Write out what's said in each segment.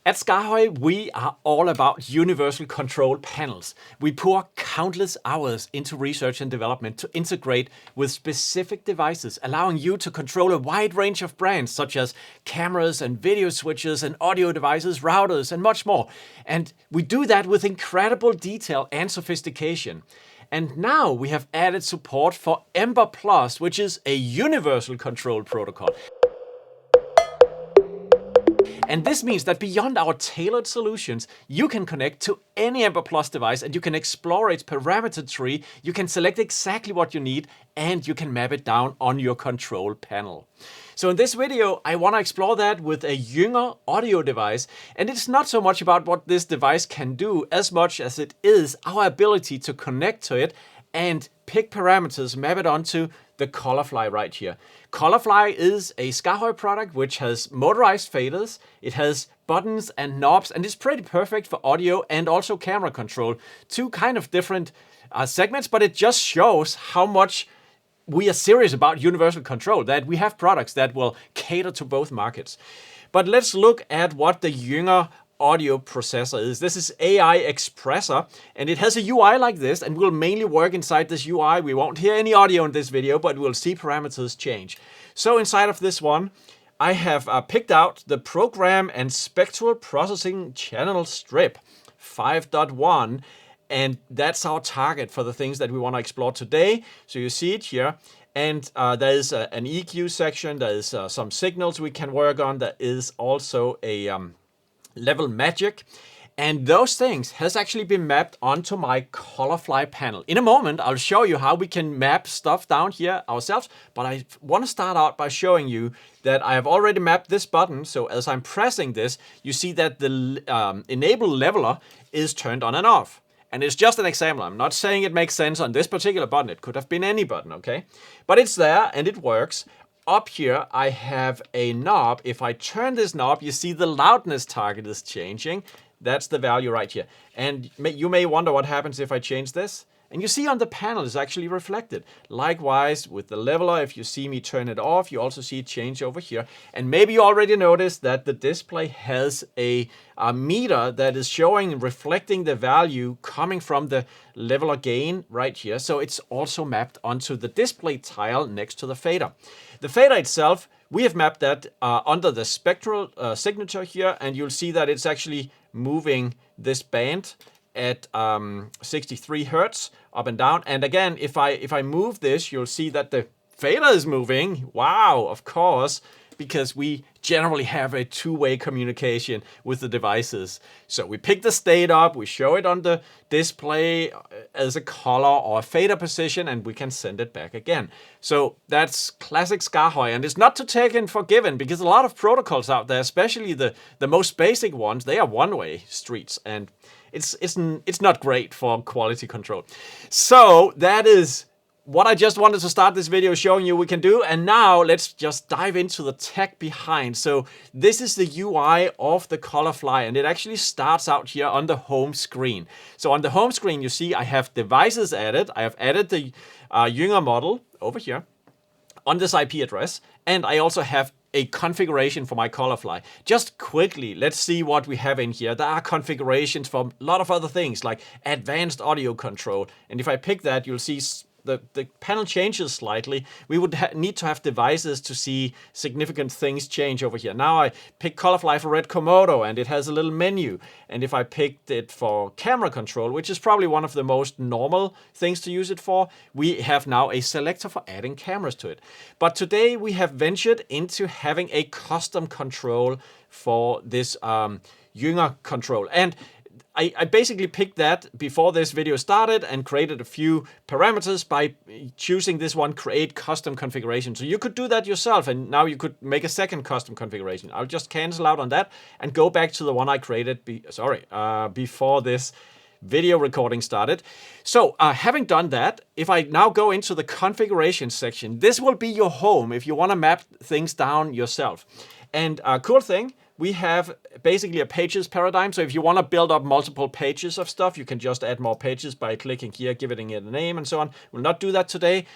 At SKAARHOJ, we are all about universal control panels. We pour countless hours into research and development to integrate with specific devices, allowing you to control a wide range of brands such as cameras and video switches and audio devices, routers, and much more. And we do that with incredible detail and sophistication. And now we have added support for Ember Plus, which is a universal control protocol. And this means that beyond our tailored solutions, you can connect to any Ember Plus device and you can explore its parameter tree, you can select exactly what you need, and you can map it down on your control panel. So in this video, I want to explore that with a Jünger audio device. And it's not so much about what this device can do as much as it is our ability to connect to it and pick parameters, map it onto the Color Fly right here. Color Fly is a SKAARHOJ product which has motorized faders, it has buttons and knobs, and it's pretty perfect for audio and also camera control. Two kind of different segments, but it just shows how much we are serious about universal control, that we have products that will cater to both markets. But let's look at what the Jünger audio processor is. This is AIXpressor, and it has a UI like this, and we'll mainly work inside this UI. We won't hear any audio in this video, but we'll see parameters change. So inside of this one, I have picked out the program and spectral processing channel strip 5.1, and that's our target for the things that we want to explore today. So you see it here. And there is an EQ section, there is some signals we can work on, there is also a level magic, and those things has actually been mapped onto my Color Fly panel. In a moment, I'll show you how we can map stuff down here ourselves, but I want to start out by showing you that I have already mapped this button. So as I'm pressing this, you see that the enable leveler is turned on and off. And it's just an example. I'm not saying it makes sense on this particular button. It could have been any button, okay? But it's there and it works. Up here, I have a knob. If I turn this knob, you see the loudness target is changing. That's the value right here. And you may wonder what happens if I change this. And you see on the panel is actually reflected. Likewise, with the leveler, if you see me turn it off, you also see it change over here. And maybe you already noticed that the display has a meter that is showing, reflecting the value coming from the leveler gain right here. So it's also mapped onto the display tile next to the fader. The fader itself, we have mapped that under the spectral signature here, and you'll see that it's actually moving this band at 63 Hertz up and down. And again, if I move this, you'll see that the fader is moving. Wow, of course, because we generally have a two-way communication with the devices. So we pick the state up, we show it on the display as a color or a fader position, and we can send it back again. So that's classic SKAARHOJ, and it's not to take it for given, because a lot of protocols out there, especially the most basic ones, they are one-way streets, and it's not great for quality control. So that is what I just wanted to start this video showing you we can do. And now let's just dive into the tech behind. So this is the UI of the Color Fly, and it actually starts out here on the home screen. So on the home screen, you see I have devices added. I have added the Jünger model over here on this IP address. And I also have a configuration for my Color Fly. Just quickly, let's see what we have in here. There are configurations for a lot of other things like advanced audio control. And if I pick that, you'll see the panel changes slightly. We would need to have devices to see significant things change over here. Now I pick Color Fly for Red Komodo, and it has a little menu. And if I picked it for camera control, which is probably one of the most normal things to use it for, we have now a selector for adding cameras to it. But today we have ventured into having a custom control for this Jünger control. And I basically picked that before this video started and created a few parameters by choosing this one, create custom configuration. So you could do that yourself, and now you could make a second custom configuration. I'll just cancel out on that and go back to the one I created before this video recording started. So having done that, if I now go into the configuration section, this will be your home if you want to map things down yourself. And a cool thing, we have basically a pages paradigm. So if you want to build up multiple pages of stuff, you can just add more pages by clicking here, giving it a name and so on. We'll not do that today.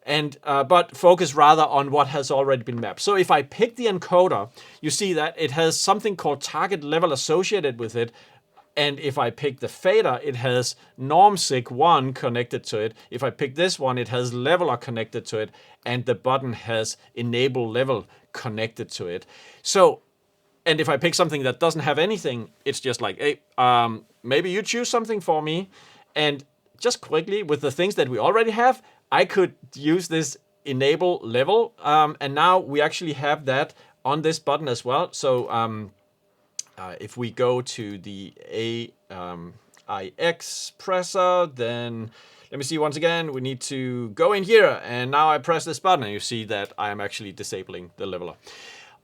and but focus rather on what has already been mapped. So if I pick the encoder, you see that it has something called target level associated with it. And if I pick the fader, it has normsig1 connected to it. If I pick this one, it has leveler connected to it. And the button has enable level connected to it. So, and if I pick something that doesn't have anything, it's just like, hey, maybe you choose something for me. And just quickly, with the things that we already have, I could use this enable level. And now we actually have that on this button as well. So, if we go to the AIXpressor, then let me see once again, we need to go in here, and now I press this button and you see that I am actually disabling the leveler.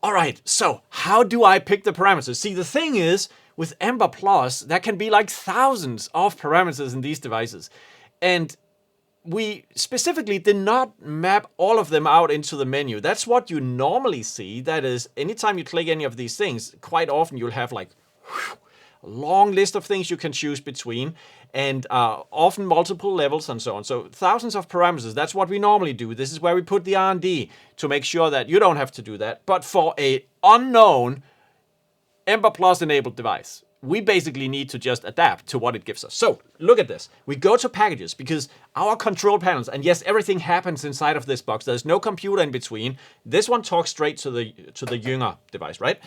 All right, so how do I pick the parameters? See, the thing is, with Ember Plus, there can be like thousands of parameters in these devices. And we specifically did not map all of them out into the menu. That's what you normally see. That is, anytime you click any of these things, quite often you'll have like a long list of things you can choose between, and often multiple levels and so on. So thousands of parameters, that's what we normally do. This is where we put the R&D to make sure that you don't have to do that. But for a unknown Ember Plus enabled device, we basically need to just adapt to what it gives us. So look at this. We go to packages because our control panels, and yes, everything happens inside of this box. There's no computer in between. This one talks straight to the Jünger device, right?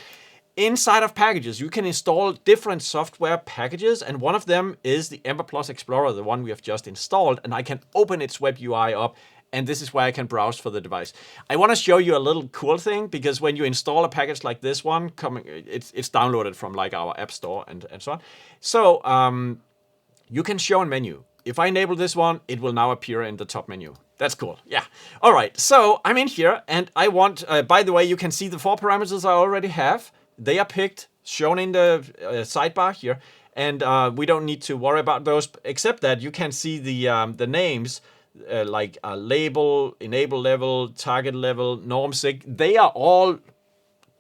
Inside of packages, you can install different software packages, and one of them is the Ember Plus Explorer, the one we have just installed, and I can open its web UI up, and this is where I can browse for the device. I want to show you a little cool thing, because when you install a package like this one, it's downloaded from like our app store and so on. So you can show a menu. If I enable this one, it will now appear in the top menu. That's cool. Yeah. All right. So I'm in here, and I want, by the way, you can see the 4 parameters I already have. They are picked, shown in the sidebar here, and we don't need to worry about those, except that you can see the names, like label, enable level, target level, normsig. They are all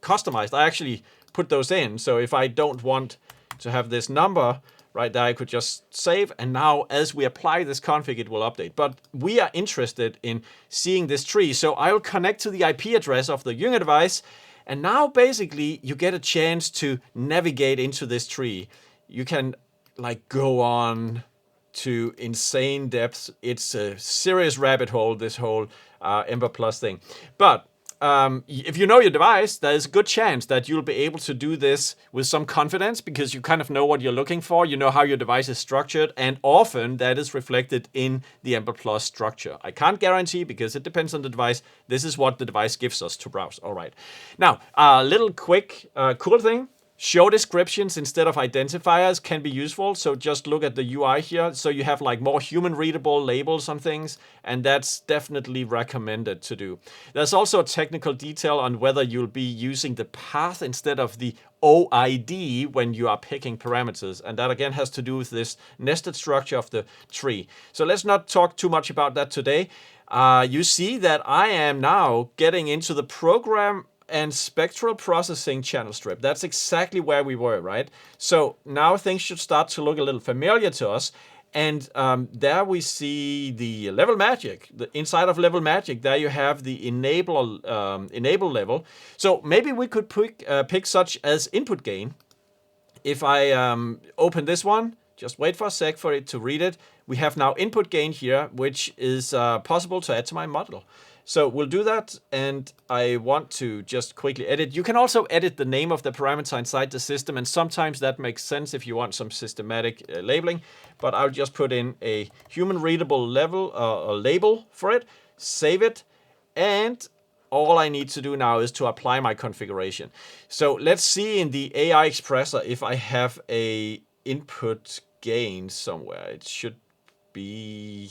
customized. I actually put those in. So if I don't want to have this number right there, I could just save. And now as we apply this config, it will update. But we are interested in seeing this tree. So I'll connect to the IP address of the Jünger device. And now basically you get a chance to navigate into this tree. You can like go on to insane depths. It's a serious rabbit hole, this whole Ember Plus thing. But if you know your device, there's a good chance that you'll be able to do this with some confidence, because you kind of know what you're looking for. You know how your device is structured, and often that is reflected in the Ember Plus structure. I can't guarantee, because it depends on the device. This is what the device gives us to browse. All right. Now, a little quick cool thing. Show descriptions instead of identifiers can be useful. So just look at the UI here. So you have like more human readable labels on things, and that's definitely recommended to do. There's also a technical detail on whether you'll be using the path instead of the OID when you are picking parameters. And that again has to do with this nested structure of the tree. So let's not talk too much about that today. You see that I am now getting into the program and spectral processing channel strip. That's exactly where we were, right? So now things should start to look a little familiar to us. And there we see the level magic. Inside of level magic, there you have the enable level. So maybe we could pick such as input gain. If I open this one, just wait for a sec for it to read it. We have now input gain here, which is possible to add to my model. So we'll do that, and I want to just quickly edit. You can also edit the name of the parameter inside the system, and sometimes that makes sense if you want some systematic labeling. But I'll just put in a human readable level label for it, save it, and all I need to do now is to apply my configuration. So let's see in the AIXpressor if I have a input gain somewhere. It should be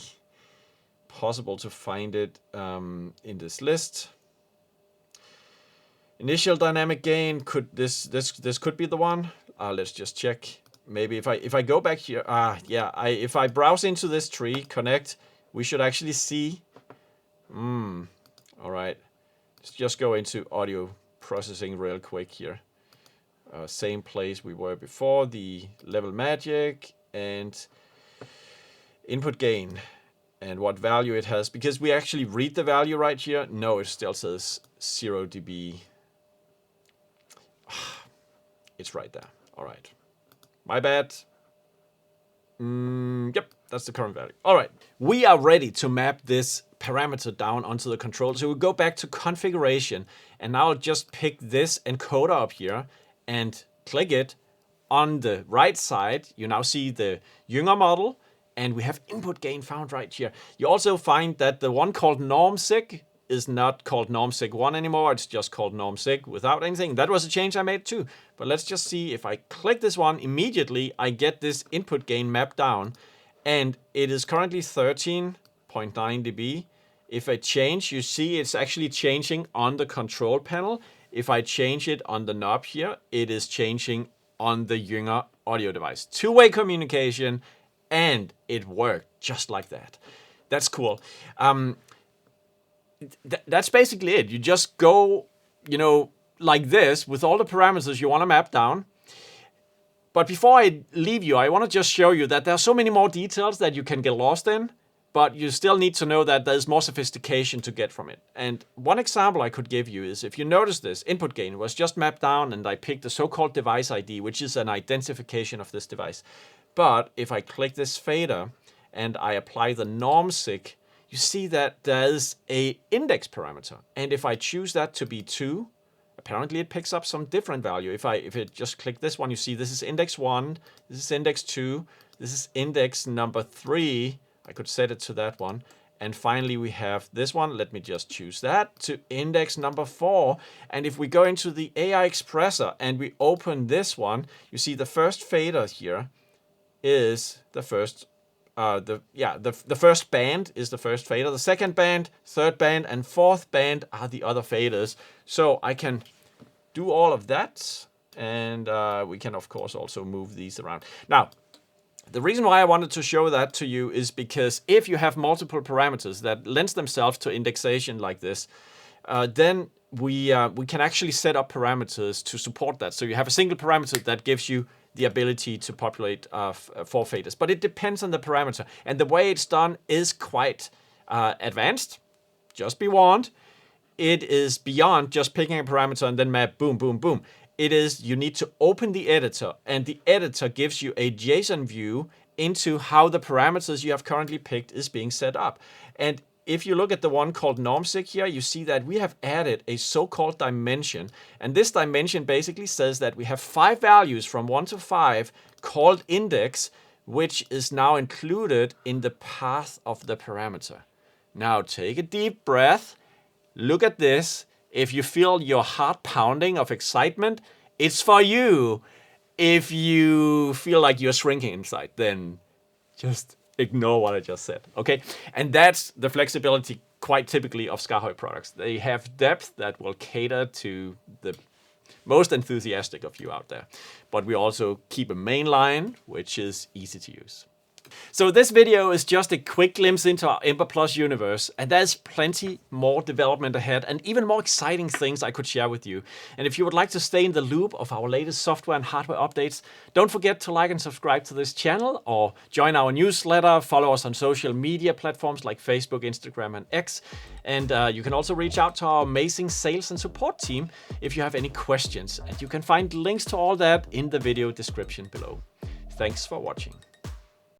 possible to find it in this list. Initial dynamic gain, could this could be the one. Let's just check. Maybe if I go back here, yeah, if I browse into this tree, connect, we should actually see. All right, let's just go into audio processing real quick here. Same place we were before, the level magic and input gain. and what value it has, because we actually read the value right here. No, it still says 0 dB. It's right there. All right. My bad. Yep, that's the current value. All right. We are ready to map this parameter down onto the controller. So we go back to configuration, and now I'll just pick this encoder up here and click it. On the right side, you now see the Jünger model, and we have input gain found right here. You also find that the one called normsig is not called normsig1 anymore. It's just called normsig without anything. That was a change I made too. But let's just see, if I click this one, immediately I get this input gain mapped down, and it is currently 13.9 dB. If I change, you see it's actually changing on the control panel. If I change it on the knob here, it is changing on the Jünger audio device. Two-way communication, and it worked just like that. That's cool. That's basically it. You just go, like this with all the parameters you want to map down. But before I leave you, I want to just show you that there are so many more details that you can get lost in, but you still need to know that there's more sophistication to get from it. And one example I could give you is, if you notice this, input gain was just mapped down, and I picked the so-called device ID, which is an identification of this device. But if I click this fader and I apply the normsig, you see that there's a index parameter. And if I choose that to be 2, apparently it picks up some different value. If I just click this one, you see this is index 1, this is index 2, this is index number 3. I could set it to that one. And finally, we have this one. Let me just choose that to index number 4. And if we go into the AIXpressor and we open this one, you see the first fader here is the first. The first band is the first fader. The second band, third band, and fourth band are the other faders. So I can do all of that, and we can of course also move these around. Now, the reason why I wanted to show that to you is because if you have multiple parameters that lends themselves to indexation like this, then we can actually set up parameters to support that. So you have a single parameter that gives you the ability to populate 4 faders. But it depends on the parameter. And the way it's done is quite advanced. Just be warned. It is beyond just picking a parameter and then map, boom, boom, boom. It is, you need to open the editor, and the editor gives you a JSON view into how the parameters you have currently picked is being set up. And if you look at the one called normsig here, you see that we have added a so-called dimension. And this dimension basically says that we have 5 values from 1 to 5 called index, which is now included in the path of the parameter. Now take a deep breath. Look at this. If you feel your heart pounding of excitement, it's for you. If you feel like you're shrinking inside, then just ignore what I just said, okay? And that's the flexibility quite typically of SKAARHOJ products. They have depth that will cater to the most enthusiastic of you out there. But we also keep a main line, which is easy to use. So this video is just a quick glimpse into our Ember Plus universe, and there's plenty more development ahead and even more exciting things I could share with you. And if you would like to stay in the loop of our latest software and hardware updates, don't forget to like and subscribe to this channel, or join our newsletter, follow us on social media platforms like Facebook, Instagram, and X. And you can also reach out to our amazing sales and support team if you have any questions. And you can find links to all that in the video description below. Thanks for watching.